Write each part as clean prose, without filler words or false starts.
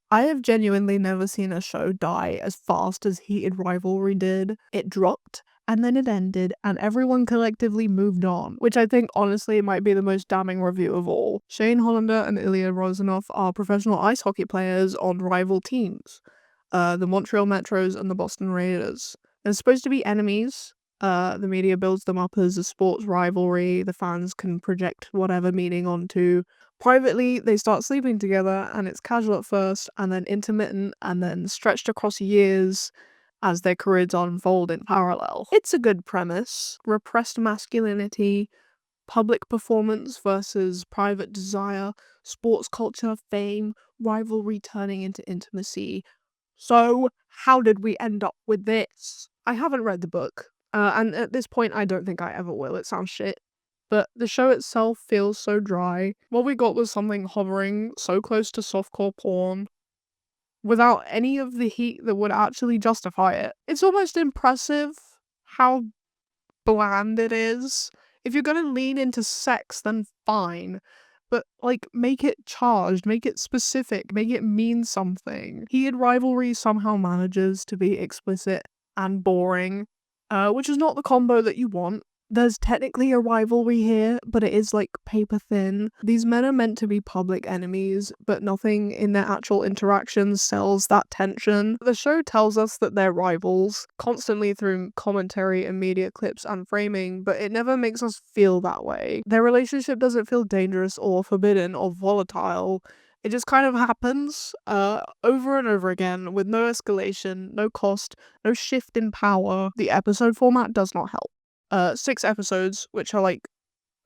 I have genuinely never seen a show die as fast as Heated Rivalry did. It dropped, and then it ended, and everyone collectively moved on, which I think honestly might be the most damning review of all. Shane Hollander and Ilya Rozanov are professional ice hockey players on rival teams, the Montreal Metros and the Boston Raiders. They're supposed to be enemies. The media builds them up as a sports rivalry the fans can project whatever meaning onto. Privately, they start sleeping together, and it's casual at first, and then intermittent, and then stretched across years as their careers unfold in parallel. It's a good premise. Repressed masculinity, public performance versus private desire, sports culture, fame, rivalry turning into intimacy. So, how did we end up with this? I haven't read the book, and at this point, I don't think I ever will. It sounds shit. But the show itself feels so dry. What we got was something hovering so close to softcore porn, without any of the heat that would actually justify it. It's almost impressive how bland it is. If you're gonna lean into sex, then fine. But, like, make it charged, make it specific, make it mean something. Heated Rivalry somehow manages to be explicit and boring, which is not the combo that you want. There's technically a rivalry here, but it is like paper thin. These men are meant to be public enemies, but nothing in their actual interactions sells that tension. The show tells us that they're rivals, constantly through commentary and media clips and framing, but it never makes us feel that way. Their relationship doesn't feel dangerous or forbidden or volatile. It just kind of happens, over and over again, with no escalation, no cost, no shift in power. The episode format does not help. 6 episodes, which are like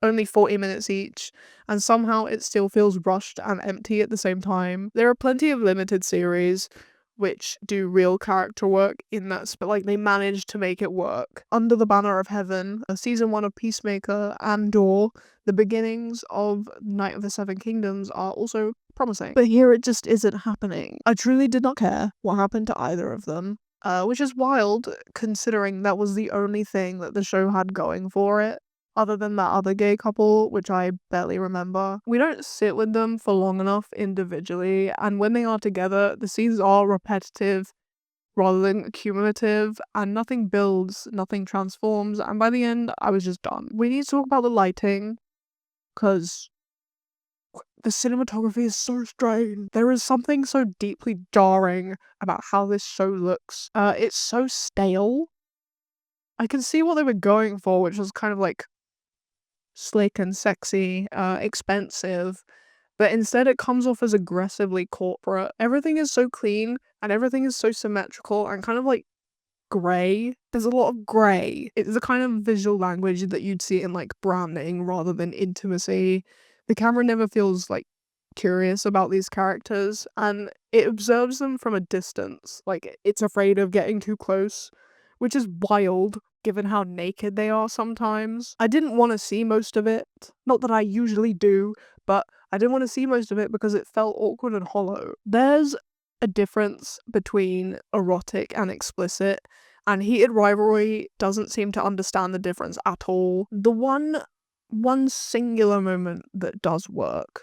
only 40 minutes each, and somehow it still feels rushed and empty at the same time. There are plenty of limited series which do real character work in that, but like they manage to make it work. Under the Banner of Heaven, a season 1 of Peacemaker, Andor, the beginnings of Night of the Seven Kingdoms are also promising. But here it just isn't happening. I truly did not care what happened to either of them. Which is wild, considering that was the only thing that the show had going for it, other than that other gay couple, which I barely remember. We don't sit with them for long enough individually, and when they are together, the scenes are repetitive rather than cumulative, and nothing builds, nothing transforms, and by the end, I was just done. We need to talk about the lighting, because the cinematography is so strange. There is something so deeply jarring about how this show looks. It's so stale. I can see what they were going for, which was kind of like slick and sexy, expensive, but instead it comes off as aggressively corporate. Everything is so clean and everything is so symmetrical and kind of like grey. There's a lot of grey. It's the kind of visual language that you'd see in like branding rather than intimacy. The camera never feels like curious about these characters, and it observes them from a distance. Like, it's afraid of getting too close, which is wild given how naked they are sometimes. I didn't want to see most of it. Not that I usually do, but I didn't want to see most of it because it felt awkward and hollow. There's a difference between erotic and explicit, and Heated Rivalry doesn't seem to understand the difference at all. The one singular moment that does work,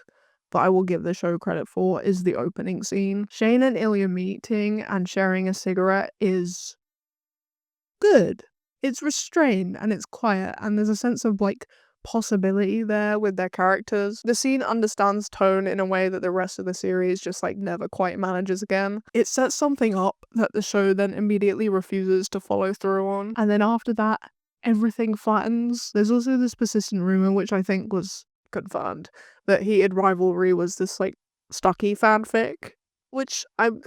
that I will give the show credit for, is the opening scene. Shane and Ilya meeting and sharing a cigarette is good. It's restrained and it's quiet, and there's a sense of like possibility there with their characters. The scene understands tone in a way that the rest of the series just like never quite manages again. It sets something up that the show then immediately refuses to follow through on, and then after that everything flattens. There's also this persistent rumor, which I think was confirmed, that Heated Rivalry was this like Stucky fanfic, which I'm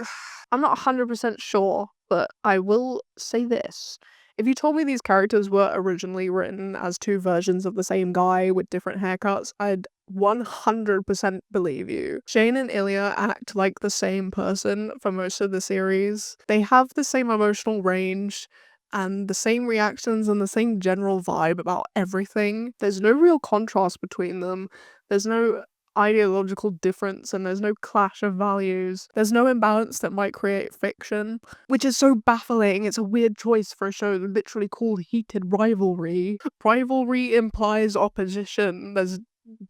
not 100% sure, but I will say this. If you told me these characters were originally written as 2 versions of the same guy with different haircuts, I'd 100% believe you. Shane and Ilya act like the same person for most of the series. They have the same emotional range and the same reactions and the same general vibe about everything. There's no real contrast between them. There's no ideological difference and there's no clash of values. There's no imbalance that might create fiction, which is so baffling. It's a weird choice for a show literally called Heated Rivalry. Rivalry implies opposition. There's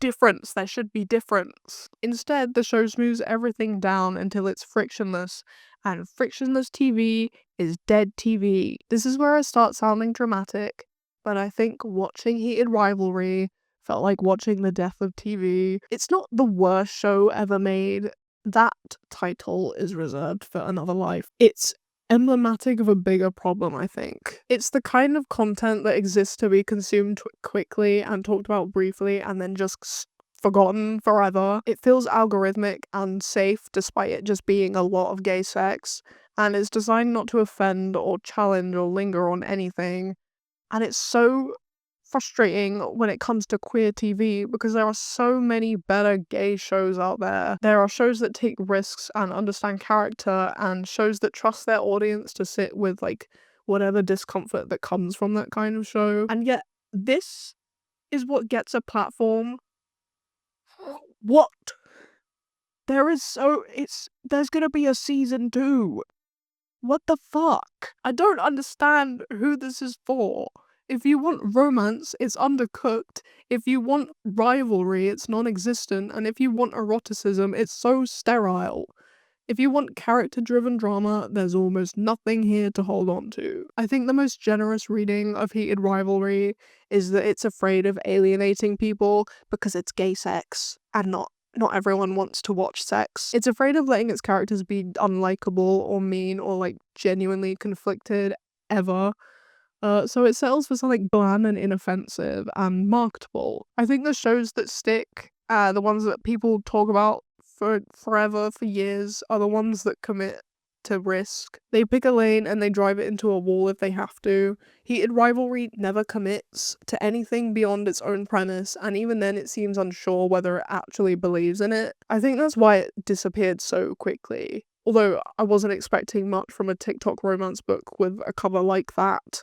difference. There should be difference. Instead, the show smooths everything down until it's frictionless, and frictionless TV is dead TV. This is where I start sounding dramatic, but I think watching Heated Rivalry felt like watching the death of TV. It's not the worst show ever made. That title is reserved for another life. It's emblematic of a bigger problem, I think. It's the kind of content that exists to be consumed quickly and talked about briefly and then just forgotten forever. It feels algorithmic and safe despite it just being a lot of gay sex, and it's designed not to offend or challenge or linger on anything. And it's so frustrating when it comes to queer TV because there are so many better gay shows out there. There are shows that take risks and understand character, and shows that trust their audience to sit with like whatever discomfort that comes from that kind of show. And yet this is what gets a platform. What? There's gonna be a season 2. What the fuck? I don't understand who this is for. If you want romance, it's undercooked. If you want rivalry, it's non-existent. And if you want eroticism, it's so sterile. If you want character-driven drama, there's almost nothing here to hold on to. I think the most generous reading of Heated Rivalry is that it's afraid of alienating people because it's gay sex, and not everyone wants to watch sex. It's afraid of letting its characters be unlikable or mean or like genuinely conflicted ever. So it settles for something bland and inoffensive and marketable. I think the shows that stick, the ones that people talk about for forever, for years, are the ones that commit to risk. They pick a lane and they drive it into a wall if they have to. Heated Rivalry never commits to anything beyond its own premise, and even then it seems unsure whether it actually believes in it. I think that's why it disappeared so quickly. Although I wasn't expecting much from a TikTok romance book with a cover like that.